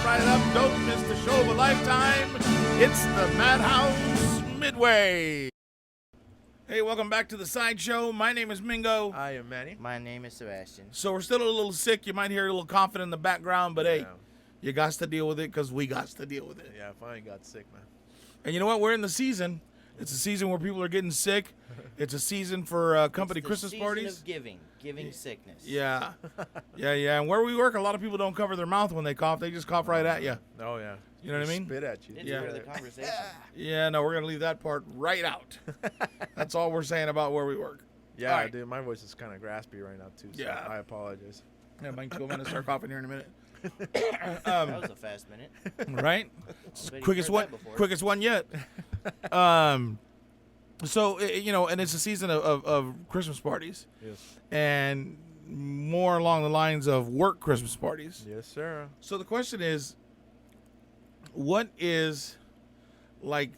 right up. Don't miss the show of a lifetime. It's the Madhouse Midway. Hey, welcome back to the Sideshow. My name is Mingo. I am Manny. My name is Sebastian. So we're still a little sick. You might hear a little coughing in the background, but hey, you got to deal with it because we got to deal with it. Yeah, if I ain't got sick, man. And you know what? We're in the season. It's a season where people are getting sick. It's a season for company Christmas parties. Of giving sickness. Yeah. yeah. And where we work, a lot of people don't cover their mouth when they cough. They just cough right at you. Oh, yeah. You know what I mean? Spit at you. It's part of the conversation. Yeah, no, we're going to leave that part right out. That's all we're saying about where we work. Yeah, right. Dude, my voice is kind of raspy right now, too, so Yeah. I apologize. Yeah, Mike, go ahead and start coughing here in a minute. That was a fast minute. Right? Bet quickest you've one, heard that before. quickest one yet. So you know, and it's a season of Christmas parties, Yes. and more along the lines of work Christmas parties. Yes, sir. So the question is, what is, like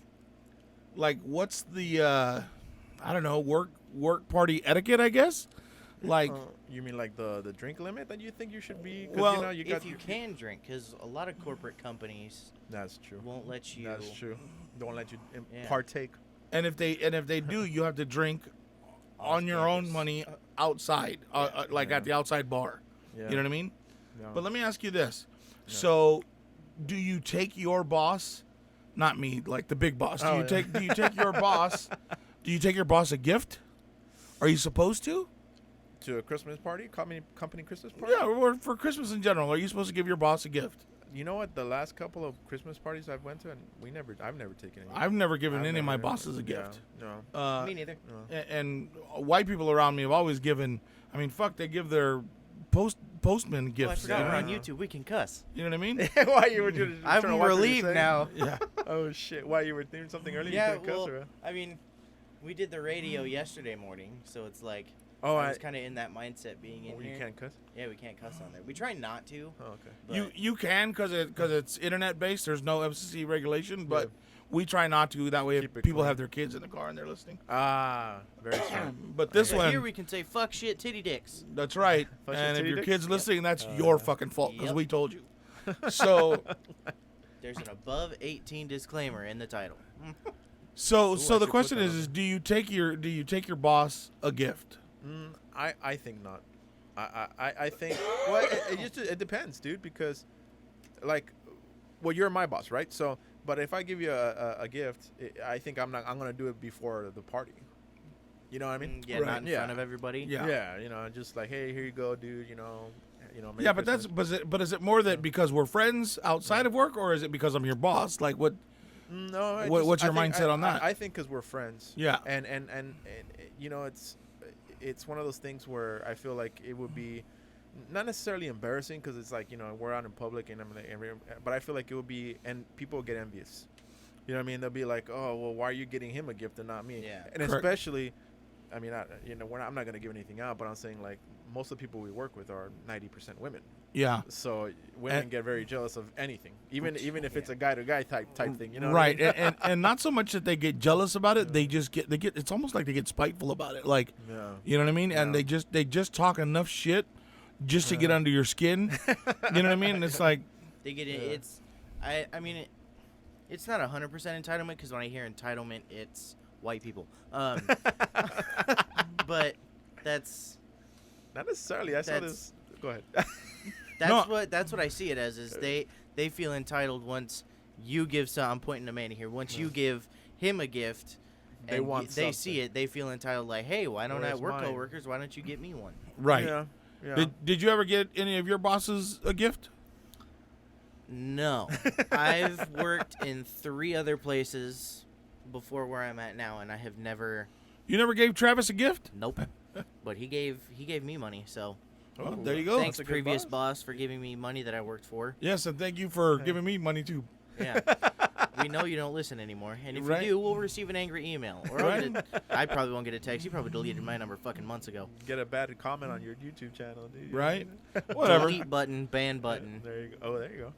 what's the I don't know, work party etiquette? I guess, like. You mean like the drink limit that you think you should be? 'Cause, Well, you know, you got If you can drink, because a lot of corporate companies That's true. won't let you. That's true. Don't let you Yeah. partake. And if they do, you have to drink on your own campus. money outside, like at the outside bar. Yeah. You know what I mean? Yeah. But let me ask you this: Yeah. so, do you take your boss, not me, like the big boss? Do Oh, you yeah. take Do you take your boss? Do you take your boss a gift? Are you supposed to? To a Christmas party? Company Christmas party? Yeah, or for Christmas in general, are you supposed to give your boss a gift? You know what? The last couple of Christmas parties I've went to, and I've never taken any. I've never given I've any of my never- bosses a gift. Yeah, no. Me neither. no. And white people around me have always given. I mean, fuck, they give their postman Oh, I gifts. forgot you we're know? on YouTube. We can cuss. You know what I mean? Why you were just trying to I'm watch what you're relieved saying? now. Yeah. Oh shit! Why you were doing something earlier? Yeah, You couldn't cuss, well, or what? I mean, we did the radio yesterday morning, so it's like Oh, I was kind of in that mindset being in you here. can't cuss. Yeah, we can't cuss on there. We try not to. Oh, okay. But You can because it's internet based. There's no FCC regulation, but we try not to. That way, Keep it people clean. have their kids in the car and they're listening. Ah, very smart. But this but one, here we can say fuck shit titty dicks. that's right. Fuck And your if your titty kid's dicks? listening, that's your fucking fault because Yep. we told you. So, There's an above 18 disclaimer in the title. so I the should question put that is, on do you take your boss a gift? I think not. I think well it depends, dude, because like well you're my boss, right? So but if I give you a gift, I think I'm gonna do it before the party. You know what I mean? Yeah, Right. not in Yeah. front of everybody. Yeah. Yeah, you know, just like hey, here you go, dude. You know. Merry Yeah, but Christmas. is it more that because we're friends outside of work, or is it because I'm your boss? Like what? No. What's your think- mindset on that? I think because we're friends. Yeah. And you know it's one of those things where I feel like it would be not necessarily embarrassing because it's like we're out in public and but I feel like it would be and people get envious. You know what I mean? They'll be like, oh well, why are you getting him a gift and not me? Yeah. And Correct. especially, I mean, I'm not gonna give anything out, but I'm saying like most of the people we work with are 90% women. Yeah. So women And- get very jealous of anything, even if it's a guy to guy type thing. You know? Right, What I mean? and not so much that they get jealous about it. They get it's almost like they get spiteful about it. Like, Yeah. you know what I mean? And Yeah. they just talk enough shit just to get under your skin. You know what I mean? And it's like, They get it. It's, I mean, it's not 100% entitlement because when I hear entitlement, it's white people. But that's Not necessarily. I saw That's- this. Go ahead. that's what I see it as. Is they feel entitled once you give some. I'm pointing to Manny here. Once you give him a gift, They and want they see something. it, they feel entitled. Like, hey, why don't I Where's work mine? coworkers? Why don't you get me one? right. Yeah. Yeah. Did you ever get any of your bosses a gift? No, I've worked in 3 other places before where I'm at now, and I have never. You never gave Travis a gift? Nope. But he gave me money, so Oh, Ooh, there you go. thanks that's a good previous boss. boss for giving me money that I worked for. Yes, and thank you for giving me money too. Yeah. We know you don't listen anymore, and if Right. you do, we'll receive an angry email. Or I probably won't get a text. You probably deleted my number fucking months ago. Get a bad comment on your YouTube channel, dude. Right? Whatever. Delete button, ban button. There you go. Oh, there you go.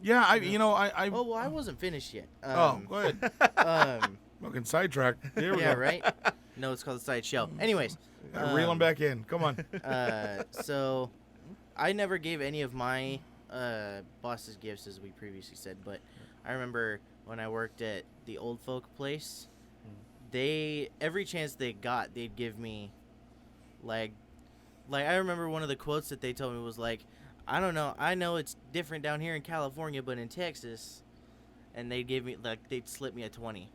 Yeah, I Oh, well, I wasn't finished yet. oh, go ahead. Fucking sidetrack. Here we Yeah, go. right? No, it's called the Sideshow. Anyways. Reel them back in. Come on. So I never gave any of my boss's gifts, as we previously said, but I remember when I worked at the old folk place, they every chance they got, they'd give me, like I remember one of the quotes that they told me was like, I don't know, I know it's different down here in California, but in Texas, and they'd give me, like, they'd slip me a 20.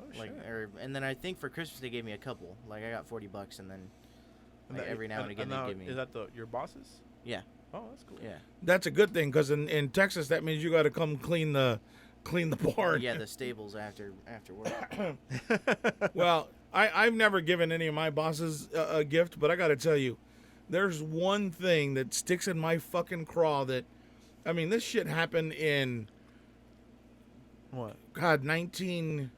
Oh, Like, shit. and then I think for Christmas they gave me a couple. Like, I got $40, and then And like, that- every now and again now, they give me. Is that your bosses? Yeah. Oh, that's cool. Yeah. That's a good thing because in Texas that means you got to come clean the barn. Yeah, the stables after work. Well, I've never given any of my bosses a gift, but I got to tell you, there's one thing that sticks in my fucking craw that, I mean, this shit happened in, What? God, 19.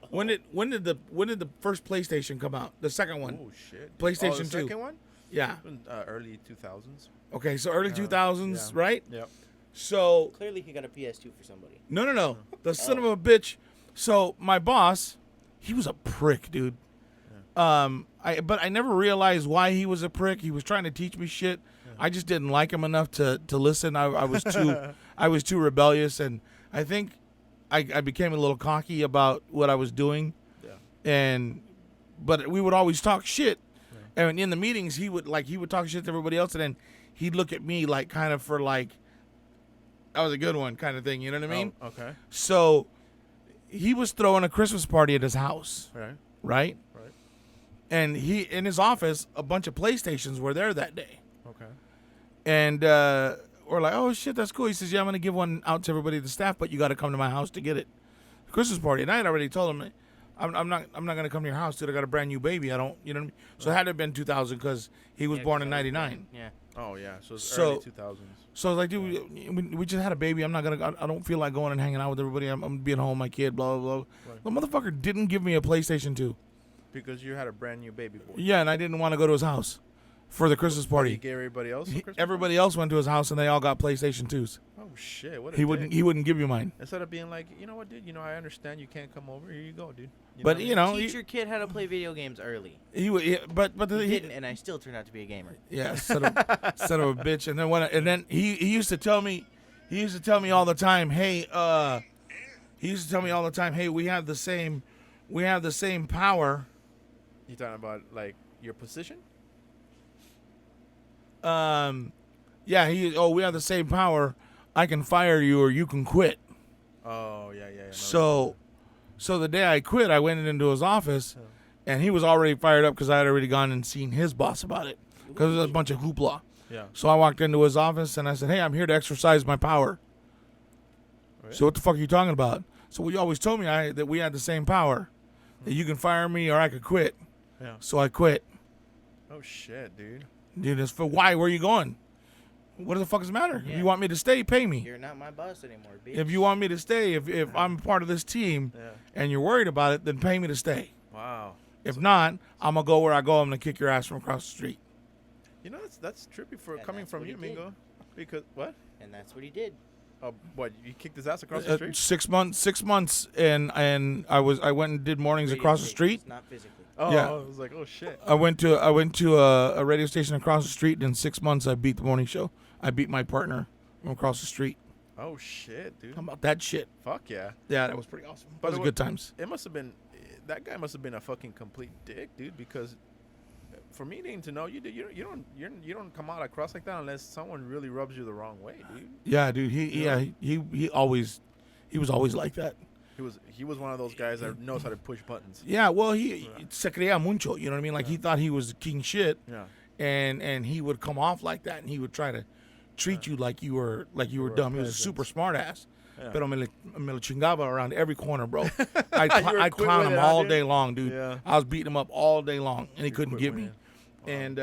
When did the first PlayStation come out? The second one. Oh shit. PlayStation the 2. second one? Yeah. Early 2000s. Okay, so early 2000s, right? Yep. So Clearly he got a PS2 for somebody. no. The son of a bitch. So my boss, he was a prick, dude. But I never realized why he was a prick. He was trying to teach me shit. I just didn't like him enough to listen. I was too rebellious, and I think I became a little cocky about what I was doing. Yeah. But we would always talk shit, and in the meetings he would talk shit to everybody else, and then he'd look at me like kind of for like, that was a good one kind of thing. You know what I mean? Oh, okay. So he was throwing a Christmas party at his house, Right. right? Right. And he in his office, a bunch of PlayStations were there that day. Okay. And we're like, oh shit, that's cool. He says, yeah, I'm gonna give one out to everybody, the staff, but you got to come to my house to get it. Christmas party. And I had already told him, I'm not gonna come to your house, dude. I got a brand new baby. I don't, you know what I mean? So it had to have been 2000 because he was Yeah, born 'cause in I was '99. Yeah. Oh yeah. So it's So- early 2000s. So I was like, dude, we just had a baby. I'm not gonna. I don't feel like going and hanging out with everybody. I'm being home with my kid. Blah blah blah. The motherfucker didn't give me a PlayStation 2. Because you had a brand new baby boy. Yeah, and I didn't want to go to his house for the Christmas He party. gave everybody else. a Christmas Everybody else went to his house and they all got PlayStation 2s. party? Oh shit! What a He dick. wouldn't give you mine. Instead of being like, you know what, dude? You know, I understand you can't come over. Here you go, dude. But what I you mean? know, Teach your kid how to play video games early. but He didn't, and I still turned out to be a gamer. yeah, son of a bitch. And then he used to tell me all the time, hey, we have the same power. You talking about like your position? Yeah, we have the same power. I can fire you or you can quit. Oh yeah. No, So the day I quit, I went into his office, and he was already fired up because I had already gone and seen his boss about it because it was a bunch of hoopla. yeah. So I walked into his office and I said, hey, I'm here to exercise my power. Really? So what the fuck are you talking about? So you always told me that we had the same power, that you can fire me or I could quit. Yeah. So I quit. Oh shit, dude. Dude, it's for why? Where are you going? What the fuck does it matter? Yeah. If you want me to stay, pay me. You're not my boss anymore, bitch. If you want me to stay, if I'm part of this team Yeah. and you're worried about it, then pay me to stay. Wow. If not, I'm going to go where I go. I'm going to kick your ass from across the street. You know that's trippy for And coming that's from what you, he did. Mingo. Because what? And that's what he did. What? You kicked his ass across the street? 6 months, 6 months, and I went and did mornings across the Figuratively, street. Not physically. Oh, yeah. I was like, oh shit. I went to a radio station across the street, and in 6 months I beat the morning show. I beat my partner from across the street. Oh shit, dude. How about that shit? Fuck yeah. Yeah, that was pretty awesome. By That the was way- good times. It must have been that guy must have been a fucking complete dick, dude. Because for me needing to know you, dude, you don't come out across like that unless someone really rubs you the wrong way, dude. Yeah, dude. Yeah. He was always like that. He was one of those guys that knows how to push buttons. Yeah, well, he se creía mucho. You know what I mean? Like he thought he was king shit, Yeah. and he would come off like that, and he would try to treat you like you were were a dumb. He was a peasant. super smart ass. Yeah. Pero me lo chingaba around every corner, bro. You I'd were quick clown with him it, all huh, day dude? long, dude. Yeah. I was beating him up all day long, and he You're couldn't quick give with me. it. Wow. And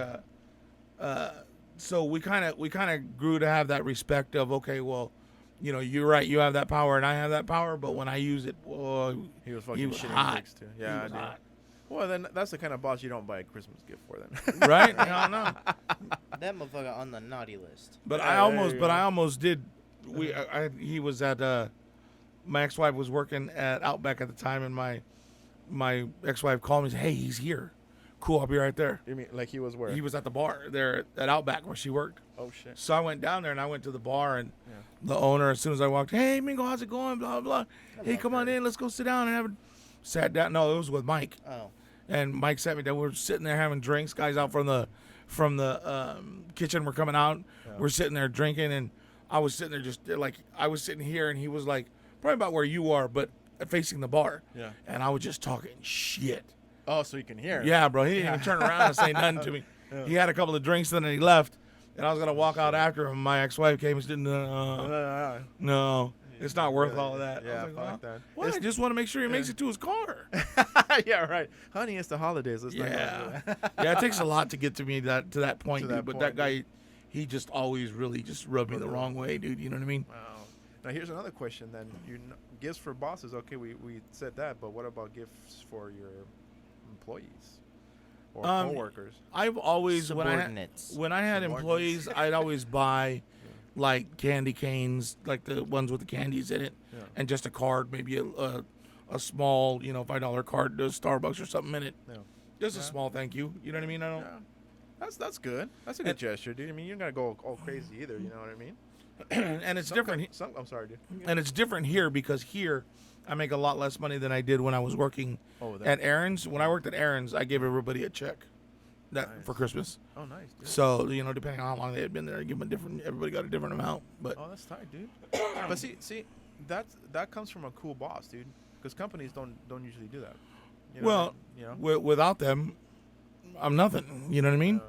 so we kind of grew to have that respect of, okay, well, you know, you're right, you have that power and I have that power, but when I use it, well, He was fucking was shitting hot. dicks too. Yeah, was dude. hot. Well, then that's the kind of boss you don't buy a Christmas gift for, then. right? I don't know. That motherfucker on the naughty list. But Yeah, I almost did. He was at my ex-wife was working at Outback at the time, and my ex-wife called me and said, "Hey, he's here. Cool, I'll be right there." You mean like he was where? He was at the bar there at Outback where she worked. Oh shit. So I went down there and I went to the bar and Yeah. the owner, as soon as I walked, hey Mingo, how's it going? Blah blah. Hey, love come on her. in. Let's go sit down and have a. Sat down. No, it was with Mike. Oh. And Mike sat me down. We're sitting there having drinks. Guys out from the kitchen were coming out. Yeah. We're sitting there drinking, and I was sitting there just like I was sitting here, and he was like probably about where you are, but facing the bar. Yeah. And I was just talking shit. Oh, so you can hear. Yeah, bro. He didn't even turn around and say nothing to me. Yeah. He had a couple of drinks, and then he left. And I was gonna walk out after him. My ex-wife came and said, "No, it's not worth all of that." Yeah, I was like, fuck that. Well, I just want to make sure he makes it to his car. Yeah, right. Honey, it's the holidays. Let's not go Yeah, do that. yeah. It takes a lot to get to me to that point, To dude. that But point, that guy, he just always really just rubbed me the wrong way, dude. You know what I mean? Wow. Now here's another question. Then gifts for bosses. Okay, we said that, but what about gifts for your employees or coworkers? I've always Subordinates. when I had Subordinates. employees, I'd always buy like candy canes, like the ones with the candies in it, Yeah. and just a card, maybe a small, $5 card to Starbucks or something in it. Yeah. Just a Yeah. small thank you. You know what I mean? I don't. Yeah. That's good. That's a good gesture, dude. I mean, you're not gonna go all crazy either. You know what I mean? And it's different. I'm sorry, dude. And it's different here because here I make a lot less money than I did when I was working Oh, at Aaron's. When I worked at Aaron's, I gave everybody a check Nice. for Christmas. Oh, nice, dude. So depending on how long they had been there, I give them a different. Everybody got a different amount. But Oh, that's tight, dude. But see, that comes from a cool boss, dude. Because companies don't usually do that. You know well, what I mean? You know? without them, I'm nothing. You know what I mean?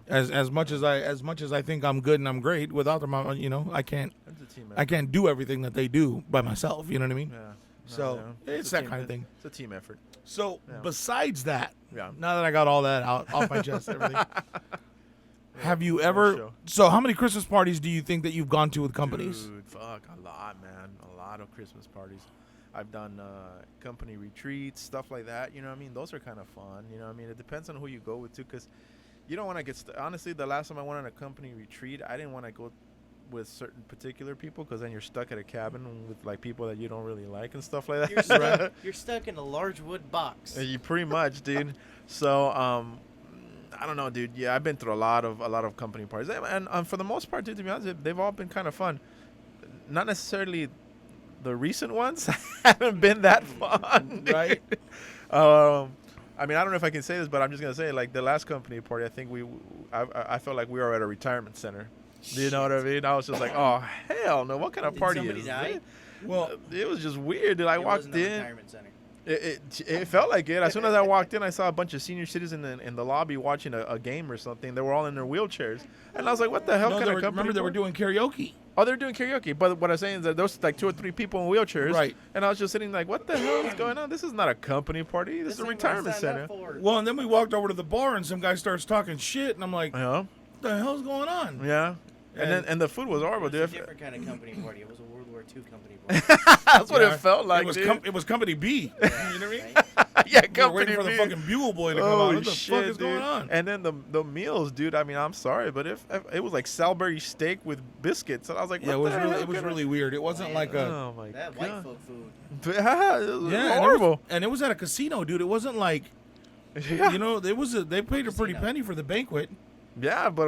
Yeah. As much as I think I'm good and I'm great, without them, I can't It's a team I effort. can't do everything that they do by myself. You know what I mean? Yeah. No, So yeah. it's a that team- kind of thing. It's a team effort. So Yeah. besides that, Yeah. now that I got all that out off my chest, and everything. Have you Fair ever? show. So, how many Christmas parties do you think that you've gone to with companies? Dude, fuck, a lot, man. A lot of Christmas parties. I've done company retreats, stuff like that. You know what I mean? Those are kind of fun. You know what I mean? It depends on who you go with, too, because you don't want to get... Honestly, the last time I went on a company retreat, I didn't want to go with certain particular people because then you're stuck at a cabin with, like, people that you don't really like and stuff like that. You're stuck in a large wood box. You pretty much, dude. So, I don't know, dude. Yeah, I've been through a lot of company parties, and for the most part, dude, to be honest, they've all been kind of fun. Not necessarily the recent ones haven't been that fun, Right. I mean, I don't know if I can say this, but I'm just gonna say, like, the last company party, I think I felt like we were at a retirement center. Do you know what I mean? I was just like, oh hell no! What kind of Did party somebody is die? this? Well, It was just weird, dude. I It walked wasn't a in. retirement center. It felt like it. As soon as I walked in, I saw a bunch of senior citizens in the lobby watching a game or something. They were all in their wheelchairs, and I was like, "What the hell no, kind of company?" remember they were doing karaoke. Oh, they're doing karaoke. But what I'm saying is that there was like 2 or 3 people in wheelchairs, Right. And I was just sitting like, "What the hell is going on? This is not a company party. This is a ain't what I retirement signed center." up for. Well, and then we walked over to the bar, and some guy starts talking shit, and I'm like, Yeah, "What the hell's going on?" yeah. And- And the food was horrible, It was a dude. different kind of company party. It was a World War II company party. That's what Yeah. it felt like, it was dude. it was company B. You know what I mean? Right? Yeah, We were waiting company for the B. fucking bugle boy to come Oh, out. What the shit, fuck is dude. going on? And then the meals, dude. I mean, I'm sorry, but if it was like Salisbury steak with biscuits, and I was like, Yeah, what it was really weird. It wasn't like a Oh my That god. white folk food. Yeah, it was yeah, horrible. and it was at a casino, dude. It wasn't like Yeah. they paid a pretty Casino. penny for the banquet. Yeah, but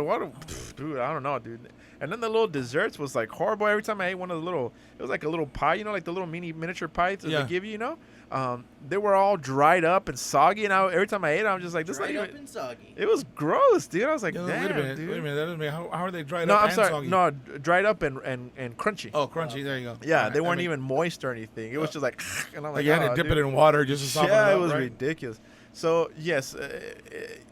dude, I don't know, dude. And then the little desserts was like horrible. Every time I ate one of the it was like a little pie, like the little miniature pies that Yeah. they give you, they were all dried up and soggy. And every time I ate it, I'm just like, this Dried not up even. and soggy. It was gross, dude. I was like, Yeah, damn, wait a minute, dude. wait a minute. That doesn't mean how are they dried No, up I'm and sorry. soggy? No, dried up and crunchy. Oh, crunchy. There you go. Yeah, All right, they I weren't mean, even moist or anything. It was just like, and I'm like like, you had oh, to dip dude. it in water just to soften Yeah, it it up, was right? ridiculous. So yes,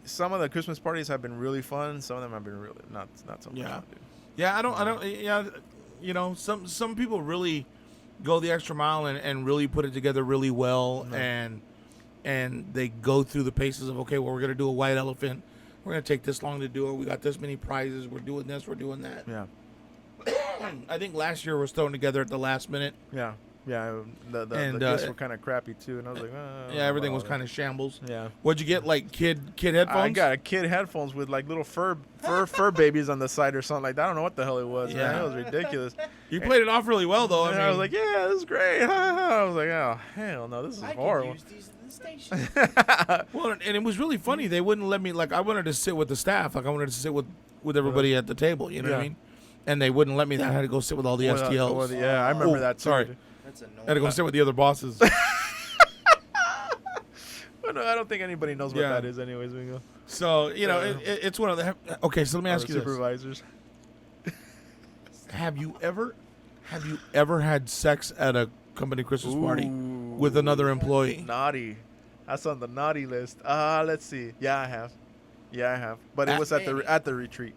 some of the Christmas parties have been really fun. Some of them have been really not so much. Yeah. Fun, dude. Yeah, I don't. Yeah, some people really go the extra mile and really put it together really well, No. and they go through the paces of, okay, well, we're gonna do a white elephant. We're gonna take this long to do it. We got this many prizes. We're doing this. We're doing that. Yeah, I think last year was thrown together at the last minute. yeah. The And, gifts were kind of crappy too, and I was like, Yeah, everything was kind of shambles. Yeah. What'd you get? Like kid headphones? I got kid headphones with like little fur babies on the side or something like that. I don't know what the hell it was. Yeah. Man. It was ridiculous. You played it off really well, though. And I was like, yeah, this is great. I was like, oh hell no, this is I horrible. could use these in the station. well, and it was really funny. They wouldn't let me. Like, I wanted to sit with the staff. Like, I wanted to sit with with everybody at the table. You know what I Yeah. mean? And they wouldn't let me. I had to go sit with all the STLs. Yeah, I remember Oh, that. Too, sorry. dude. That's annoying. I had to go sit with the other bosses. Well, no, I don't think anybody knows what Yeah. that is, anyways. Mingo. So it's one of the. Okay, so let me ask you this: supervisors. Have you ever had sex at a company Christmas party with another employee? Naughty. That's on the naughty list. Let's see. Yeah, I have. But it was at the retreat.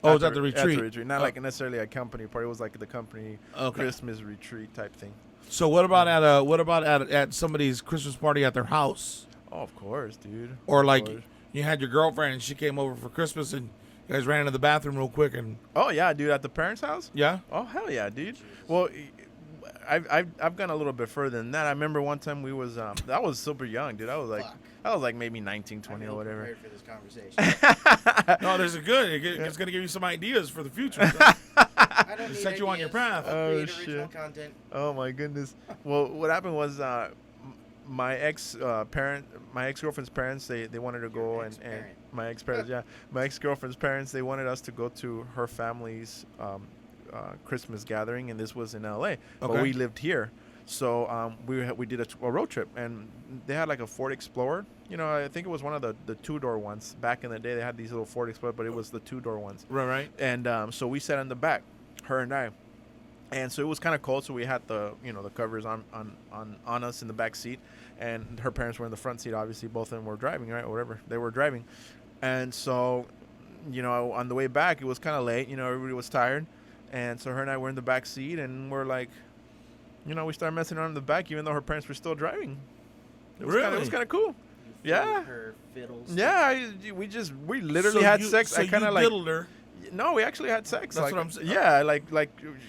Oh, it was at the retreat. At the retreat. Not like necessarily a company party. It was like the company Christmas retreat type thing. So what about at somebody's Christmas party at their house? Oh, of course, dude. Or Of like course. you had your girlfriend and she came over for Christmas and you guys ran into the bathroom real quick and Oh yeah, dude. At the parents' house. yeah. Oh hell yeah, dude. Well, I've gone a little bit further than that. I remember one time we was I was super young, dude. I was like maybe 19, 20 or whatever. Prepared for this conversation. No, there's a good. It's gonna give you some ideas for the future. I don't need Set you on your ideas. path. I'll Oh, create original shit. content. Oh my goodness. Well, what happened was my ex-girlfriend's parents they wanted to go and ex-parent. my ex-parents my ex-girlfriend's parents they wanted us to go to her family's Christmas gathering, and this was in LA, but Okay. we lived here. So we did a road trip, and they had like a Ford Explorer. You know, I think it was one of the two-door ones. Back in the day, they had these little Ford Explorer, but it was the two-door ones. Right. And so we sat in the back, her and I. And so it was kind of cold, so we had the covers on us in the back seat, and her parents were in the front seat. Obviously, both of them were driving, right, or whatever they were driving. And so, on the way back, it was kind of late. Everybody was tired, and so her and I were in the back seat, and we're like, we started messing around in the back, even though her parents were still driving. It was Really? kind of cool. You Yeah. flew her fiddles. Yeah, we literally had sex. So I kind of you like. diddled her. No, we actually had sex. That's like, what I'm saying. Yeah, like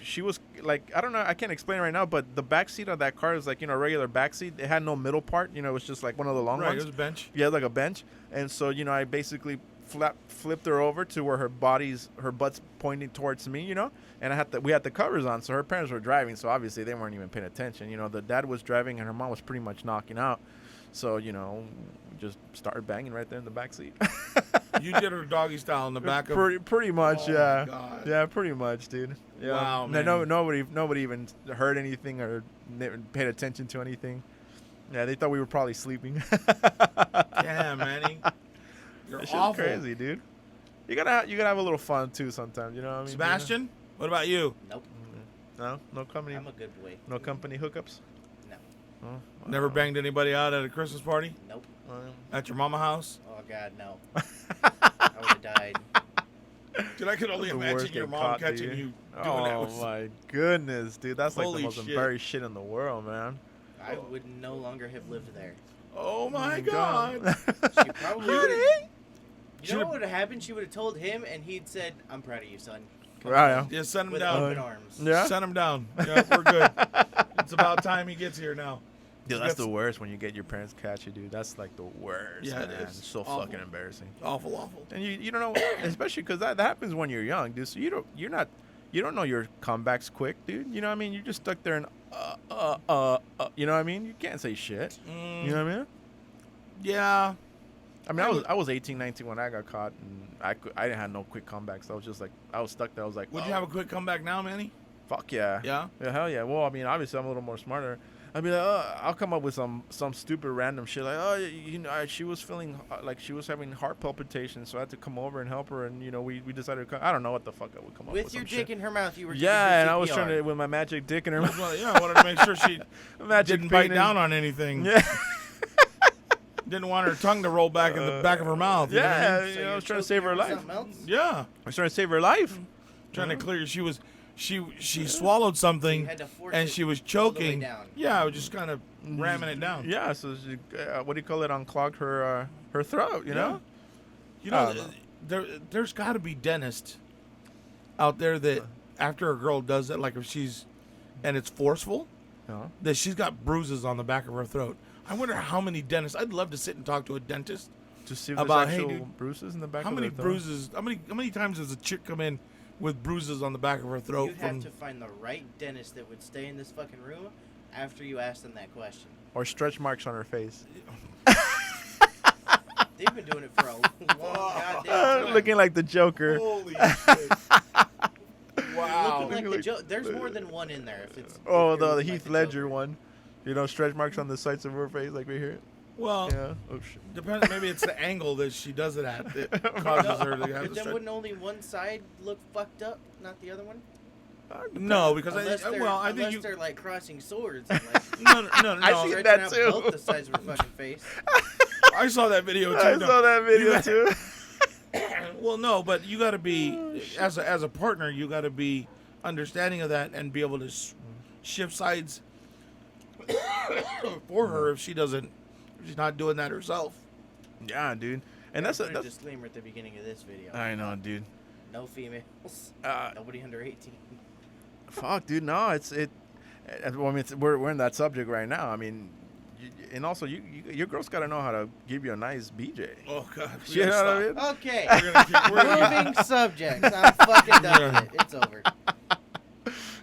she was like, I don't know, I can't explain it right now, but the back seat of that car was like a regular back seat. It had no middle part. It was just like one of the long Right, ones. it was a bench. Yeah, like a bench. And so I basically flipped her over to where her butt's pointing towards me. And we had the covers on, so her parents were driving, so obviously they weren't even paying attention. The dad was driving and her mom was pretty much knocking out. So we just started banging right there in the back seat. You did her doggy style in the back of. Pretty much, Oh, yeah. my God. Yeah, pretty much, dude. Yeah. Wow, No, man. nobody even heard anything or paid attention to anything. Yeah, they thought we were probably sleeping. Damn, Manny. You're That shit's awful. crazy, dude. You gotta have a little fun too sometimes. You know what I mean? Sebastian, what about you? Nope. No company. I'm a good boy. No company hookups. No. Oh, Never banged anybody out at a Christmas party? Nope. At your mama house? Oh God, no. I would have died. Dude, I could only The imagine worst your getting mom caught, catching dude. you doing that. Oh With my goodness, dude! That's like the Holy most shit. embarrassing shit in the world, man. I would no longer have lived there. Oh my God. She probably would have. You know Should've- what would have happened? She would have told him, and he'd said, "I'm proud of you, son." Come Right, on." Yeah, send him With down. open arms. Yeah. Send him down. Yeah, we're good. It's about time he gets here now. Dude, That's- that's the worst when you get your parents catch you, dude. That's like the worst. Yeah, it man. is. It's so Awful. fucking embarrassing. Awful. And you don't know, especially because that happens when you're young, dude. So you don't know your comebacks quick, dude. You know what I mean? You're just stuck there and you know what I mean? You can't say shit. You know what I mean? Yeah. I mean, I was 18, 19 when I got caught, and I didn't have no quick comebacks. I was just like, I was stuck there. I was like, Would you have a quick comeback now, Manny? fuck yeah. Yeah. Yeah, hell yeah. Well, I mean, obviously I'm a little more smarter. I'd be like, I'll come up with some stupid random shit like, she was feeling like she was having heart palpitations, so I had to come over and help her, and we decided to come. I don't know what the fuck I would come up with. With your some dick shit. in her mouth, you were. Yeah, and I was CPR. trying to with my magic dick in her mouth. Well, yeah, I wanted to make sure she Magic didn't bite penis. down on anything. Yeah, Didn't want her tongue to roll back in the back of her mouth. You know what I yeah. mean? So I you're was trying to choking save her with life. something else? Yeah. I was trying to save her life. Trying to clear. She swallowed something You had to force and it she was all the way choking. down. Yeah, I was just kind of ramming it down. Yeah, so she, what do you call it? Unclogged her throat. You know. You I know, don't know. there's got to be dentists out there that after a girl does it, like if she's, and it's forceful, No. that she's got bruises on the back of her throat. I wonder how many dentists. I'd love to sit and talk to a dentist To see if about, there's hey, actual dude, bruises in the back how of many their throat. bruises. How many times does a chick come in with bruises on the back of her throat You'd from? have to find the right dentist that would stay in this fucking room after you asked them that question. Or stretch marks on her face. They've been doing it for a long goddamn time. Looking like the Joker. Holy shit! Wow. Looking like there's more than one in there. If it's Oh, if you're the looking Heath like Ledger Joker. one. You know, stretch marks on the sides of her face, like right here. Well, Yeah. Oh shit. depends. Maybe it's the angle that she does it at that causes her to have But to then stretch. wouldn't only one side look fucked up, not the other one? No, because Unless I unless think you. they're like crossing swords and like No. I see stretching that out too. both the sides of her fucking face. I saw that video too. I No. saw that video too. Well, no, but you got to be as a partner. You got to be understanding of that and be able to shift sides for her if she's not doing that herself. Yeah, dude. And that's Put a disclaimer at the beginning of this video. I know, dude. No females. Nobody under 18. Fuck, dude. No, well, I mean, we're in that subject right now. I mean, and also your girl's got to know how to give you a nice BJ. Oh God, You know what I mean? Okay. We're gonna Moving subjects. I'm fucking done with it. It's over.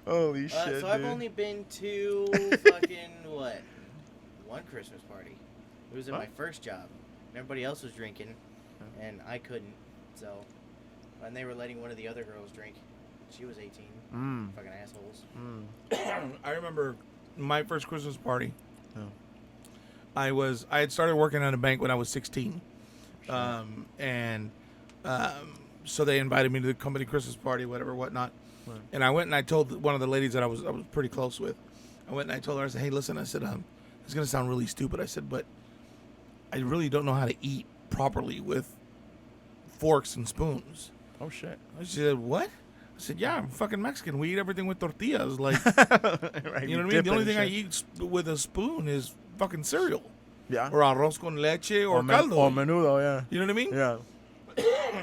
Holy shit, So I've dude. only been to fucking what? One Christmas party. It was in my first job. Everybody else was drinking, and I couldn't. So, and they were letting one of the other girls drink. She was 18. Fucking assholes. I remember my first Christmas party. Oh. I had started working at a bank when I was 16, Sure. so they invited me to the company Christmas party, whatnot. Right. And I went and I told one of the ladies that I was pretty close with. I went and I told her, I said, hey, listen, I said, it's gonna sound really stupid. I said, but I really don't know how to eat properly with forks and spoons. Oh shit. She said, what? I said, yeah, I'm fucking Mexican. We eat everything with tortillas. Like, Right, you know what I mean? dip The it only and thing I shit. eat with a spoon is fucking cereal. Yeah. Or arroz con leche or caldo. Or menudo, yeah. You know what I mean? Yeah.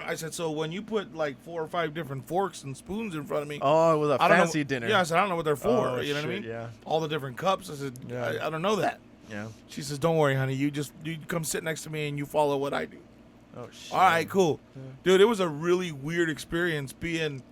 I said, so when you put like 4 or 5 different forks and spoons in front of me. Oh, it was a I don't know- fancy dinner. Yeah, I said, I don't know what they're for. Oh, you know what I shit, mean? yeah. All the different cups. I said, Yeah. I don't know that. Yeah. She says, don't worry, honey. You come sit next to me and you follow what I do. Oh shit. All right, cool. Yeah. Dude, it was a really weird experience being.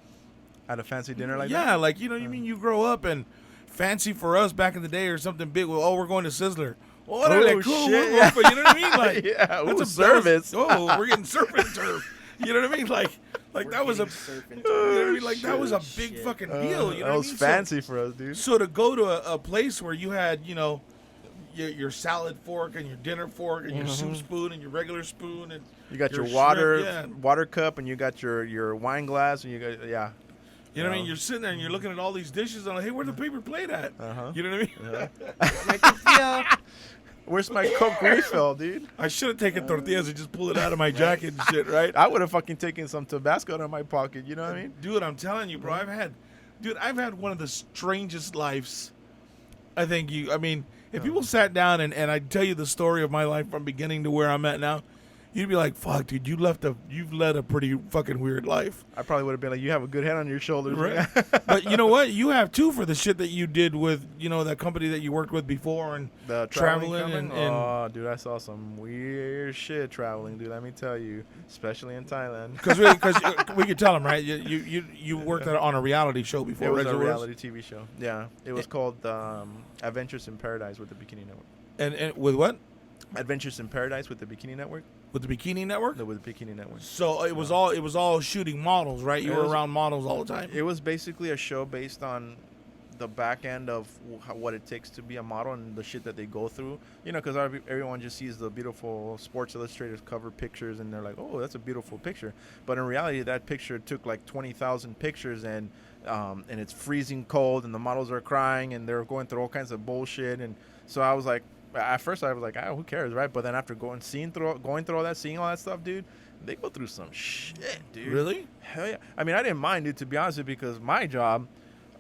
At a fancy dinner like that? Yeah, like, you know, you mean you grow up and fancy for us back in the day or something big. Well, we're going to Sizzler. Oh, Oh, cool. shit. You know what I mean? Like, Yeah, that's ooh, a service. we're getting surf and turf. You know what I mean? Like that was a. You know what I mean? Like that was a big Shit. fucking deal. You know that what was I mean? fancy for us, dude. So to go to a place where you had, you know, your salad fork and your dinner fork and your soup spoon and your regular spoon and You got your shrimp, water yeah. water cup, and you got your wine glass, and you got You know what I mean? You're sitting there and you're looking at all these dishes and I'm like, hey, where's the paper plate at? Uh-huh. You know what I mean? Yeah. Where's my Coke refill, dude? I should have taken tortillas and just pulled it out of my jacket and shit, right? I would have fucking taken some Tabasco out of my pocket. You know what I mean? Dude, I'm telling you, bro, I've had one of the strangest lives. I mean, if people sat down and I'd tell you the story of my life from beginning to where I'm at now, you'd be like, fuck, dude, you've led a pretty fucking weird life. I probably would have been like, you have a good head on your shoulders. Right. Man. But you know what? You have too for the shit that you did with, you know, that company that you worked with before and The traveling traveling and oh, dude, I saw some weird shit traveling, dude. Let me tell you, especially in Thailand. because we could tell them, right? You worked on a reality show before, It was right? a reality TV show. Yeah, it was called Adventures in Paradise with the Bikini Network. And with what? Adventures in Paradise with the Bikini Network. With the Bikini Network? No, with the Bikini Network. So it was all shooting models, right? You It were was- around models all the time. It was basically a show based on the back end of what it takes to be a model and the shit that they go through. You know, because everyone just sees the beautiful Sports Illustrated cover pictures and they're like, oh, that's a beautiful picture. But in reality, that picture took like 20,000 pictures and it's freezing cold and the models are crying and they're going through all kinds of bullshit. And so I was like, at first I was like, who cares, right? But then after going through all that, seeing all that stuff, dude, they go through some shit, dude. Really? Hell yeah. I mean, I didn't mind it, to be honest with you, because my job,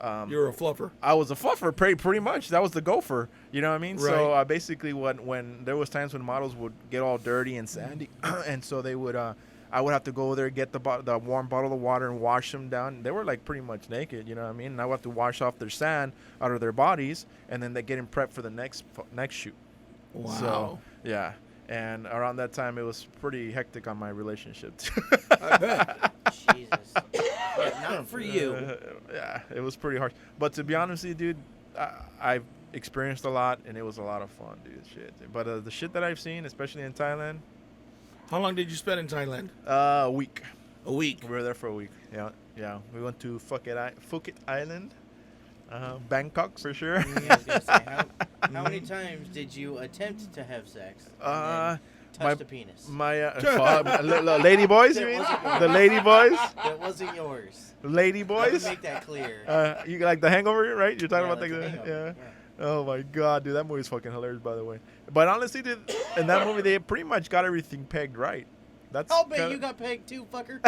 You're a fluffer. I was a fluffer, pretty much. That was the gopher. You know what I mean? Right. So basically, when there was times when models would get all dirty and sandy, and so they would, I would have to go there, get the warm bottle of water and wash them down. They were like pretty much naked. You know what I mean? And I would have to wash off their sand out of their bodies, and then they get in prep for the next shoot. Wow. So yeah. And around that time, it was pretty hectic on my relationship. I bet. Jesus. Yeah, not for you. Yeah, it was pretty harsh. But to be honest with you, dude, I've experienced a lot, and it was a lot of fun, dude. Shit. But the shit that I've seen, especially in Thailand, How long did you spend in Thailand? A week. A week. We were there for a week. Yeah, yeah. We went to Phuket Island, Bangkok for sure. Yeah, I was gonna say, how many times did you attempt to have sex? And then touch the penis. My lady boys, you mean? The lady boys? That wasn't yours. Lady Let boys? me make that clear. You like The Hangover, right? You're talking Yeah, about like the The Hangover, yeah. Oh my god, dude, that movie's fucking hilarious, by the way. But honestly, dude, in that movie, they pretty much got everything pegged right. That's I'll bet kinda- you got pegged too, fucker.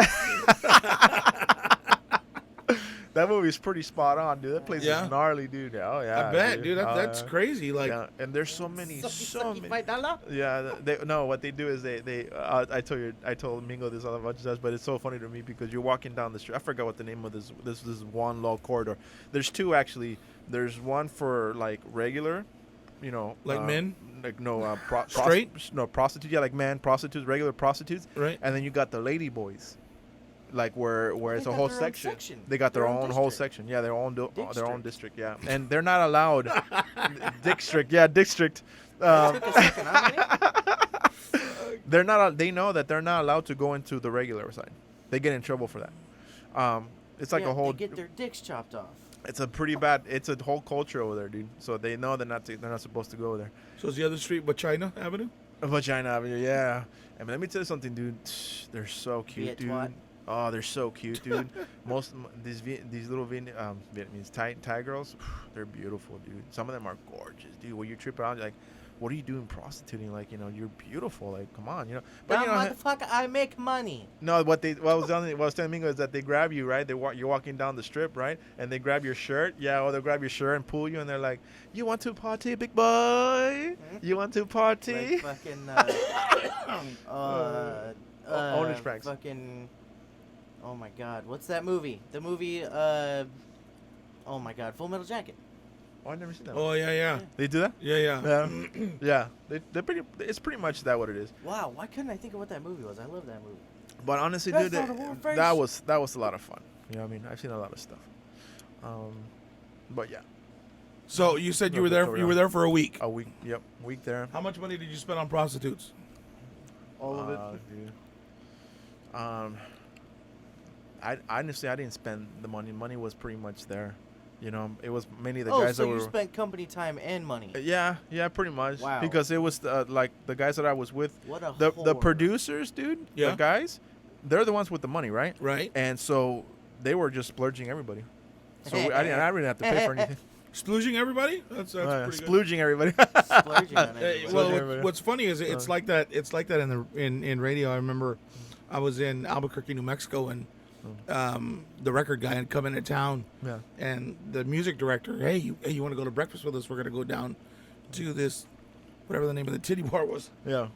That movie's pretty spot on, dude. That place Yeah. is gnarly, dude. Oh yeah, I bet, dude. That's crazy. Like, Yeah, and there's so many. $5. Yeah, no. What they do is they. I told Mingo this a bunch of times, but it's so funny to me because you're walking down the street. I forgot what the name of this one long corridor. There's two actually. There's one for like regular, you know, Like men? like no Straight? no prostitutes. Yeah, like man prostitutes, regular prostitutes. right? And then you got the lady boys, like where it's They a got whole their own section. section. They got their Their own own whole district. section. Yeah, their own District. district. Yeah, and they're not allowed. District. Yeah, district. Took a second. How many? They're not. They know that they're not allowed to go into the regular side. They get in trouble for that. It's like Yeah, a whole. They get their dicks chopped off. It's a pretty bad. It's a whole culture over there, dude. So they know they're not supposed to go there. So it's the other street, but China Avenue. Vagina Avenue, yeah. I mean, let me tell you something, dude. They're so cute, dude. Viet twat. Oh, they're so cute, dude. These little Vietnamese Thai girls, they're beautiful, dude. Some of them are gorgeous, dude. When you trip around, you're like, what are you doing prostituting? Like, you know, you're beautiful. Like, come on, you know. But Now, you know, motherfucker, I make money. no, what I was telling Mingo is that they grab you, right? You're walking down the strip, right? And they grab your shirt. Yeah, or they grab your shirt and pull you, and they're like, "You want to party, big boy? You want to party?" Like fucking, Orange pranks. Fucking, oh my god, what's that movie? The movie, oh my god, Full Metal Jacket. Oh, I never seen that. Oh yeah, yeah, They do that? yeah, yeah. Yeah, yeah. They're pretty. It's pretty much that what it is. Wow, why couldn't I think of what that movie was? I love that movie. But honestly, That's dude, not a war face. that was a lot of fun. You know what I mean? I've seen a lot of stuff. But yeah, So you said you No, were there. that's You were there for a week. a week. Yep, week there. How much money did you spend on prostitutes? All of it. Dude. I honestly I didn't spend the money. Money was pretty much there. You know, it was mainly the guys so that you were. spent company time and money. Yeah, pretty much. Wow. Because it was like the guys that I was with, What a the whore. producers, dude. Yeah. The guys, they're the ones with the money, right? Right. And so they were just splurging everybody. So I didn't have to pay for anything. Splooging everybody? That's pretty good. Splooging everybody. Splurging on Hey, everybody. well, everybody. what's funny is it's like that. It's like that in radio. I remember I was in Albuquerque, New Mexico, and the record guy had come into town, Yeah. and the music director, hey, you want to go to breakfast with us? We're gonna go down to this, whatever the name of the titty bar was, Yeah.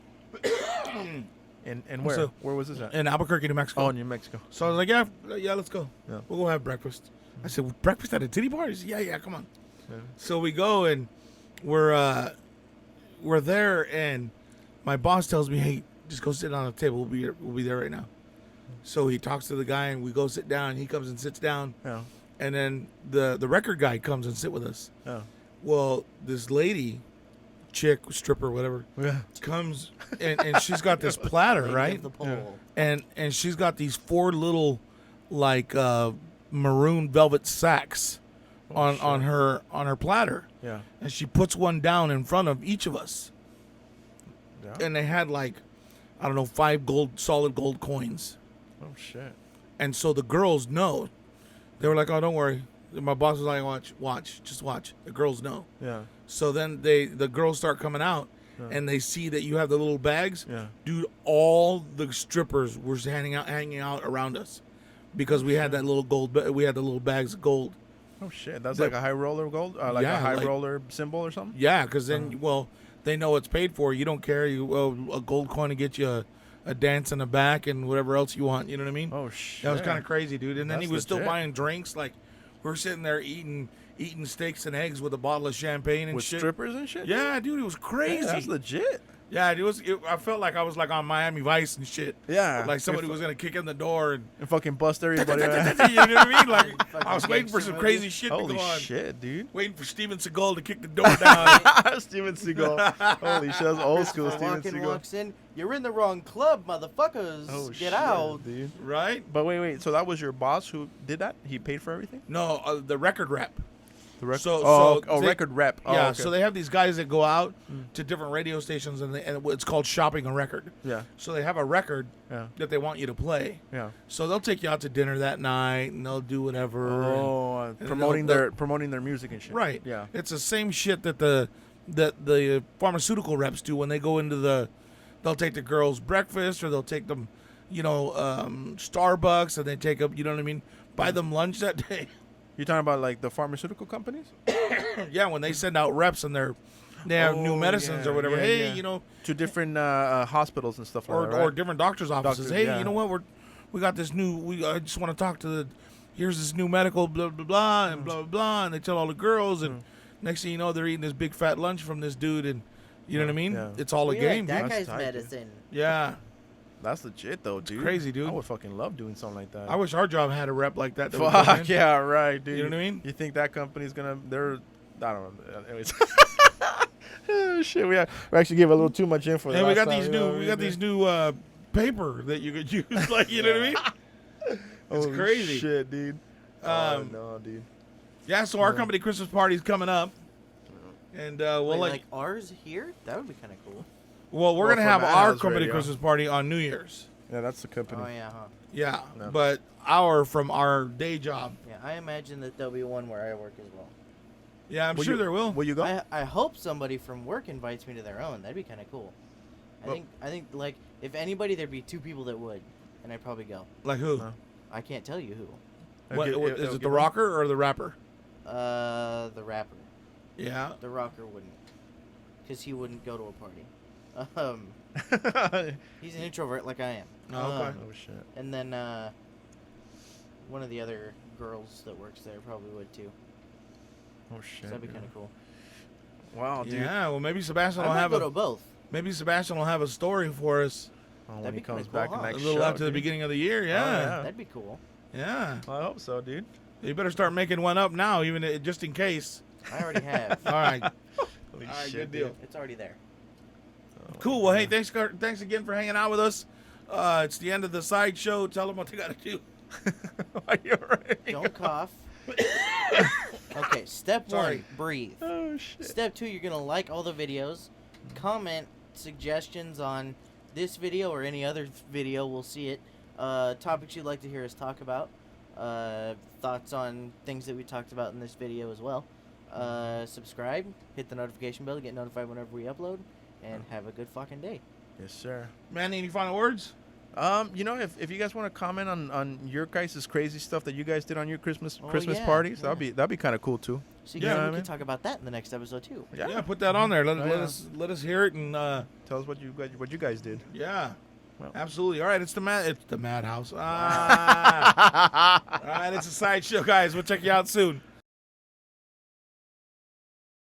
And where? So- Where was this at? in Albuquerque, New Mexico. Oh, New Mexico. So I was like, yeah, let's go. Yeah. We'll go have breakfast. I said, breakfast at a titty bar? He said, yeah, come on. Yeah. So we go and we're there, and my boss tells me, hey, just go sit down at the table. We'll be there right now. So he talks to the guy, and we go sit down. He comes and sits down, Yeah. and then the record guy comes and sit with us. Yeah. Well, this lady, chick, stripper, whatever, Yeah. comes and she's got this platter, Lady of right? The pole. And she's got these 4 little like maroon velvet sacks on her platter, Yeah. and she puts one down in front of each of us, Yeah. and they had like, I don't know, 5 solid gold coins. Oh shit. And so the girls know. They were like, oh, don't worry. My boss was like, just watch. The girls know. Yeah. So then the girls start coming out, Yeah. and they see that you have the little bags. Yeah. Dude, all the strippers were hanging out around us because we had that little gold. We had the little bags of gold. Oh shit. That's The- like a high roller gold, like Yeah, a high like- roller symbol or something. Yeah, because then, well, they know it's paid for. You don't care. A gold coin to get you a dance in the back and whatever else you want. You know what I mean? Oh shit. That was kind of crazy, dude. And then he That's was still legit. buying drinks. Like, we're sitting there eating steaks and eggs with a bottle of champagne and with shit. strippers and shit. Yeah, dude, it was crazy. Yeah, that's legit. Yeah, I felt like I was like on Miami Vice and shit. Yeah. Like somebody was gonna kick in the door and And fucking bust everybody. you know what I mean? Like Fucking I was waiting for gangster some movie. crazy shit to Holy go on. shit, dude. Waiting for Steven Seagal to kick the door down. Steven Seagal. Holy shit, that's old school Christopher Steven Walken Seagal. walks in. You're in the wrong club, motherfuckers. Oh Get shit, out. dude. Right? But wait. So that was your boss who did that? He paid for everything? No, the record rep. The record. So they- record rep. Oh, Yeah, okay. so they have these guys that go out to different radio stations and it's called shopping a record. Yeah. So they have a record Yeah. that they want you to play. Yeah. So they'll take you out to dinner that night and they'll do whatever. and promoting they'll- their music and shit. Right. Yeah. It's the same shit that the pharmaceutical reps do when they go into they'll take the girls breakfast or they'll take them, Starbucks and they take up, you know what I mean? Buy them lunch that day. You're talking about like the pharmaceutical companies? Yeah, when they send out reps and they have new Oh, medicines yeah, or whatever. yeah, hey, yeah. To different hospitals and stuff like or that, right? or different doctors' offices. Doctors, Hey, yeah. you know what? We got this new. I just want to talk to here's this new medical blah blah blah and blah blah blah. And they tell all the girls, and next thing you know, they're eating this big fat lunch from this dude, and you know what I mean? Yeah. It's all a We game, like that dude. That's guy's tight, dude. medicine. Yeah, That's legit though, dude. crazy, dude. I would fucking love doing something like that. I wish our job had a rep like that. That would go Fuck in. yeah, right, dude. You know what I mean? You think that company's gonna? I don't know. Anyways. Oh, shit, we actually gave a little too much info. And last we got time, these you know new. what I We mean, got dude? these new paper that you could use. Like you know what I mean? It's Holy crazy. shit, dude. Um, no, dude. Yeah. So our company Christmas party's coming up, and we'll Wait, like. like ours here? That would be kind of cool. Well, we're Well, gonna for have our Madhouse company Radio. Christmas party on New Year's. Yeah, that's the company. Oh yeah, huh? Yeah, No. but from our day job. Yeah, I imagine that there'll be one where I work as well. Yeah, I'm Will sure you- there will. Will you go? I hope somebody from work invites me to their own. That'd be kind of cool. Well- I think like if anybody, there'd be 2 people that would, and I'd probably go. Like who? No. I can't tell you who. Is it the rocker or the rapper? The rapper. Yeah. The rocker wouldn't, because he wouldn't go to a party. He's an introvert like I am. Oh, okay. Oh shit. And then one of the other girls that works there probably would too. Oh So shit. that'd be kind of cool. Wow, dude. Yeah. Well, maybe Sebastian I will might have go to both. maybe Sebastian will have a story for us Oh, when That'd he be kinda comes cool, back huh? next a little show, after the dude. beginning of the year. Yeah. yeah. That'd be cool. Yeah. I hope so, dude. You better start making one up now, even just in case. I already have. All right. Holy All right, shit, good deal. dude. It's already there. Oh, Cool. Well, hey, yeah. thanks again for hanging out with us. It's the end of the Sideshow. Tell them what they got to do. Are you alright? Don't cough. Okay, step Sorry. 1, breathe. Oh shit. Step 2, you're going to like all the videos, comment suggestions on this video or any other video, we'll see it. Topics you'd like to hear us talk about. Thoughts on things that we talked about in this video as well. Subscribe, hit the notification bell to get notified whenever we upload, and have a good fucking day. Yes, sir. Manny, any final words? If you guys want to comment on your guys' crazy stuff that you guys did on your Christmas Oh, yeah, parties, yeah. that'd be kind of cool too. So Yeah, we I can mean- talk about that in the next episode too. Yeah, put that on there. Let Oh, yeah. us hear it and Tell us what you guys did. yeah. Well. Absolutely. All right, it's the Madhouse. Ah. All right, it's a Sideshow, guys. We'll check you out soon.